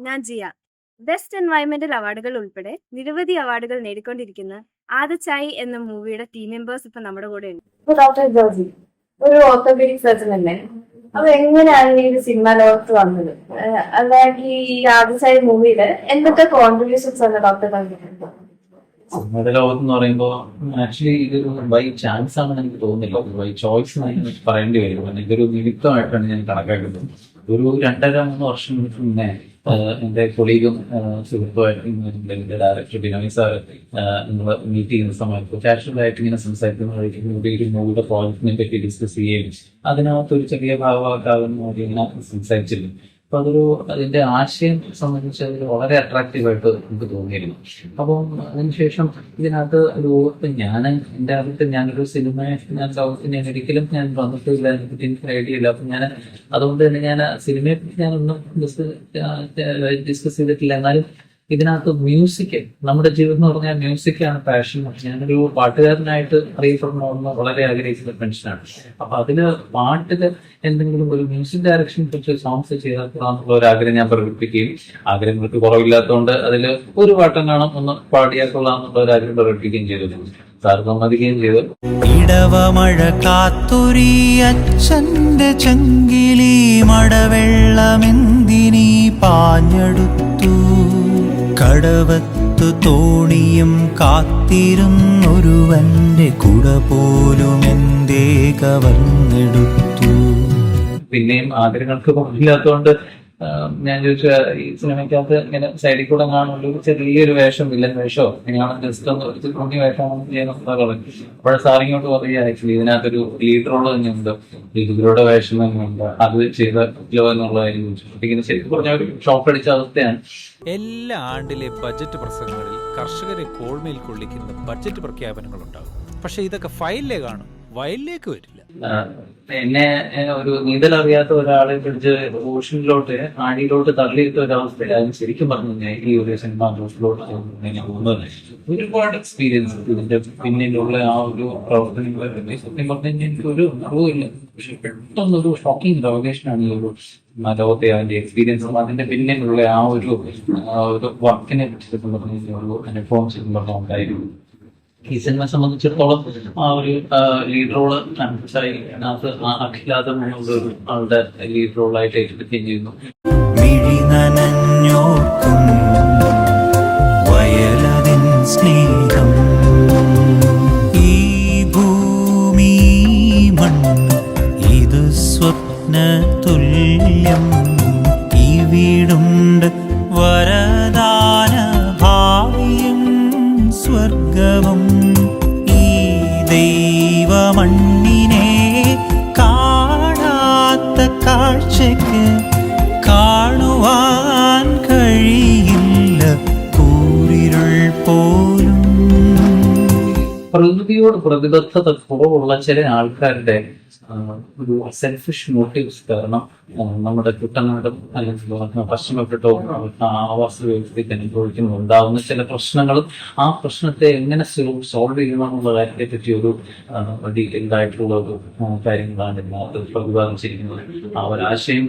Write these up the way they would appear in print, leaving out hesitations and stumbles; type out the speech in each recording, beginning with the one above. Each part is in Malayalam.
ഞാൻ ജിയ. ബെസ്റ്റ് എൻവയൺമെന്റൽ അവാർഡുകൾ ഉൾപ്പെടെ നിരവധി അവാർഡുകൾ നേടിക്കൊണ്ടിരിക്കുന്ന ആദച്ചായി എന്ന മൂവിയുടെ ടീം മെമ്പേഴ്സ് ഇപ്പൊ നമ്മുടെ കൂടെ ഉണ്ട്. ഡോക്ടർ ജോർജി ഒരു ഓർത്തോപീഡിക് സർജൻ അല്ലേ? അപ്പൊ എങ്ങനെയാണ് ഈ ഒരു സിനിമ ലോകത്ത് വന്നത്? അതായത് ഈ ആദച്ചായി മൂവിയില് എന്തൊക്കെ കോൺട്രിബ്യൂഷൻസ് ആണ് ഡോക്ടർ തന്നിട്ടുണ്ട്? സിനിമയുടെ ലോകത്ത് എന്ന് പറയുമ്പോൾ ആക്ച്വലി ഇതൊരു ബൈ ചാൻസ് ആണെന്ന് എനിക്ക് തോന്നുന്നില്ല, ബൈ ചോയ്സ് എന്ന് പറയേണ്ടി വരും. കാരണം ഇതൊരു നിമിത്തമായിട്ടാണ് ഞാൻ കണക്കാക്കുന്നത്. ഒരു 2.5-3 വർഷം മുന്നേ എന്റെ കൊളീഗും സുഹൃത്തുമായിട്ട് ഡയറക്ടർ ബിനോയ് സാറ് നമ്മൾ മീറ്റ് ചെയ്യുന്ന സമയത്ത് കാഷ്വൽ ആയിട്ട് ഇങ്ങനെ സംസാരിക്കുന്ന മൂവിയുടെ പ്രോജക്റ്റിനെ പറ്റി ഡിസ്കസ് ചെയ്യുകയും അതിനകത്ത് ഒരു ചെറിയ ഭാഗമാക്കാവുന്ന ഇങ്ങനെ സംസാരിച്ചിരുന്നു. അപ്പൊ അതിന്റെ ആശയം സംബന്ധിച്ച് അതിൽ വളരെ അട്രാക്റ്റീവായിട്ട് എനിക്ക് തോന്നിയിരുന്നു. അപ്പം അതിനുശേഷം ഇതിനകത്ത് എൻ്റെ അകത്ത് ഞാനൊരു സിനിമയെ ലോകത്തിന് ഒരിക്കലും ഞാൻ വന്നിട്ടില്ല, എനിക്ക് ഐഡിയ ഇല്ല. അപ്പൊ അതുകൊണ്ട് തന്നെ ഞാൻ സിനിമയെ പറ്റി ഞാനൊന്നും ഡിസ്കസ് ചെയ്തിട്ടില്ല. എന്നാലും ഇതിനകത്ത് മ്യൂസിക്, നമ്മുടെ ജീവിതം എന്ന് പറഞ്ഞാൽ മ്യൂസിക്കാണ് പാഷൻ. ഞാനൊരു പാട്ടുകാരനായിട്ട് അറിയപ്പെടണമെന്ന് വളരെ ആഗ്രഹിക്കുന്ന പെൻഷനാണ്. അപ്പൊ അതില് പാട്ടില് എന്തെങ്കിലും ഒരു മ്യൂസിക് ഡയറക്ഷൻ കുറിച്ച് സോങ്സ് ചെയ്താൽ ഒരു ആഗ്രഹം ഞാൻ പ്രകടിപ്പിക്കുകയും, ആഗ്രഹങ്ങൾക്ക് കുറവില്ലാത്തതുകൊണ്ട് അതില് ഒരു പാട്ടെങ്ങാനും ഒന്ന് പാടിയാൽ കൊള്ളാമെന്നുള്ള ഒരു ആഗ്രഹം പ്രകടിപ്പിക്കുകയും ചെയ്തു. സാർ സമ്മതിക്കുകയും ചെയ്തു. ഇടവമഴ കാത്തൊരി അച്ഛന്റെ ചങ്കിലി മടവെള്ളമെന്തിനീ പാഞ്ഞെടുത്തു, കടവത്തു തോണിയും കാത്തിരുന്നൊരുവന്റെ കുട പോലും എന്തേ കവർന്നെടുത്തു. പിന്നെയും ആഗ്രഹങ്ങൾക്ക് കുറവില്ലാത്തതുകൊണ്ട് ഞാൻ ചോദിച്ച ഈ സിനിമയ്ക്കകത്ത് ഇങ്ങനെ സൈഡിൽ കൂടെ കാണുള്ള ഒരു ചെറിയൊരു വേഷം, വില്ലൻ വേഷമോ ഇങ്ങനെയാണ് ജസ്റ്റ് ഒന്ന് ഒരു കുഞ്ഞി വേഷമാണ് ചെയ്യുന്നത്. അപ്പോഴെ സാറിങ്ങോട്ട് പറയുക ആക്ച്വലി ഇതിനകത്തൊരു ലീഡ് റോള് തന്നെയുണ്ട്, ലീഡറുടെ വേഷം തന്നെയുണ്ട്, അത് ചെയ്തല്ലോ എന്നുള്ള കാര്യം ചോദിച്ചു. ശരിക്കും പറഞ്ഞ ഒരു ഷോക്ക് അടിച്ച അവസ്ഥയാണ്. എല്ലാ ആണ്ടിലെ ബജറ്റ് പ്രസംഗങ്ങളിൽ കർഷകരെ കോൾമേൽ കൊള്ളിക്കുന്ന ബജറ്റ് പ്രഖ്യാപനങ്ങൾ ഉണ്ടാകും. പക്ഷെ ഇതൊക്കെ ഫയലിലേ കാണും, വയലിലേക്ക് വരില്ല. എന്നെ ഒരു നീന്തൽ അറിയാത്ത ഒരാളെ പിടിച്ച് ഓഷനിലോട്ട് ആടിയിലോട്ട് തള്ളിയിട്ട ഒരവസ്ഥയിലായിരുന്നു. ശരിക്കും പറഞ്ഞു കഴിഞ്ഞാൽ ഈ ഒരു സിനിമ ഓഷനിലോട്ട് പോകുന്നത് ഒരുപാട് എക്സ്പീരിയൻസ്, ഇതിന്റെ പിന്നിലുള്ള ആ ഒരു പ്രവർത്തനങ്ങളെ പറ്റി സത്യം പറഞ്ഞു കഴിഞ്ഞാൽ എനിക്ക് ഒരു അറിവില്ല. പക്ഷെ പെട്ടെന്നൊരു ഷോക്കിംഗ് റെവലേഷനാണ് ഈ ഒരു ലോകത്തെ അതിന്റെ എക്സ്പീരിയൻസും അതിന്റെ പിന്നിലുള്ള ആ ഒരു വർക്കിനെ പറ്റി പറഞ്ഞു കഴിഞ്ഞാൽ ഒരു അനുഭവം ശരിക്കും പറഞ്ഞാൽ ഉണ്ടായിരുന്നു. ഈ സിനിമ സംബന്ധിച്ചിടത്തോളം ആ ഒരു ലീഡ് റോള് അതിനകത്ത് അഖിലാദം എന്നുള്ളൊരു ആളുടെ ലീഡ് റോളായിട്ട് ഏറ്റെടുക്കുകയും ചെയ്യുന്നു. വയലതിൻ സ്നേഹം ഈ ഭൂമി മണ്ണ് ഇത് സ്വപ്ന തുല്യം, ഈ വീടുണ്ട് വരദാന ഭാവിയും സ്വർഗവും, ഈ ദൈവമണ്ണിനെ കാണാത്ത കാഴ്ചയ്ക്ക് കാണുവാൻ കഴിയില്ല കൂരിരുൾ പോലും. പ്രകൃതിയോട് പ്രതിബദ്ധത കുറവുള്ള ചില ആൾക്കാരുടെ ഒരു സെൽഫിഷ് മോട്ടീവ്സ് കാരണം നമ്മുടെ കുട്ടനാടും അല്ലെങ്കിൽ പശ്ചിമഘട്ടവും ആവാസ വ്യവസ്ഥയ്ക്ക് അനുഭവിക്കുന്നുണ്ടാവുന്ന ചില പ്രശ്നങ്ങളും ആ പ്രശ്നത്തെ എങ്ങനെ സോൾവ് ചെയ്യണമെന്നുള്ള കാര്യത്തെ പറ്റി ഒരു ഡീറ്റെയിൽഡ് ആയിട്ടുള്ള ഒരു കാര്യങ്ങളാണ് ഇതിനകത്ത് പ്രതിപാദിച്ചിരിക്കുന്നത്. ആ ഒരു ആശയം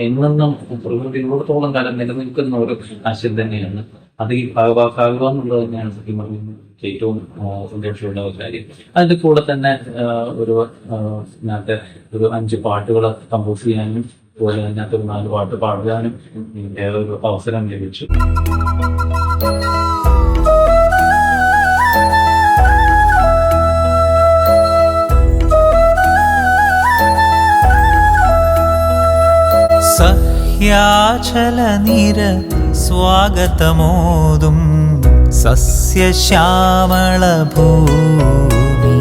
എന്നെന്നും പ്രകൃതിയോടത്തോളം കാലം നിലനിൽക്കുന്ന ഒരു ആശയം തന്നെയാണ്. അത് ഈ ഭാഗമാക്കുക എന്നുള്ളത് തന്നെയാണ് സത്യം പറയുന്നത് ഏറ്റവും സന്തോഷമുള്ള ഒരു കാര്യം. അതിന്റെ കൂടെ തന്നെ ഒരു 5 പാട്ടുകൾ കമ്പോസ് ചെയ്യാനും അതുപോലെ അതിനകത്ത് ഒരു 4 പാട്ട് പാടാനും എനിക്ക് ഒരു അവസരം ലഭിച്ചു. സഹ്യാചല നിര സ്വാഗതമോതും സസ്യശ്യാമള ഭൂമി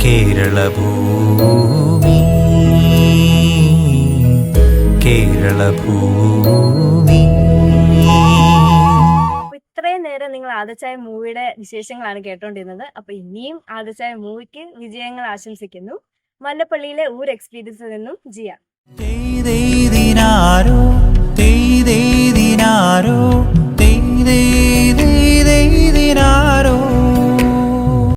കേരളഭൂമി, കേരളഭൂമി. ഇത്രയും നേരം നിങ്ങൾ ആദച്ചായ മൂവിയുടെ വിശേഷങ്ങളാണ് കേട്ടോണ്ടിരുന്നത്. അപ്പൊ ഇനിയും ആദച്ചായ മൂവിക്ക് വിജയങ്ങൾ ആശംസിക്കുന്നു. മല്ലപ്പള്ളിയിലെ ഊർ എക്സ്പീരിയൻസിൽ നിന്നും ജിയ. തെയ്തേതിനാരോ തെയ്തേതിനാരോ തെയ്തേതിനാരോ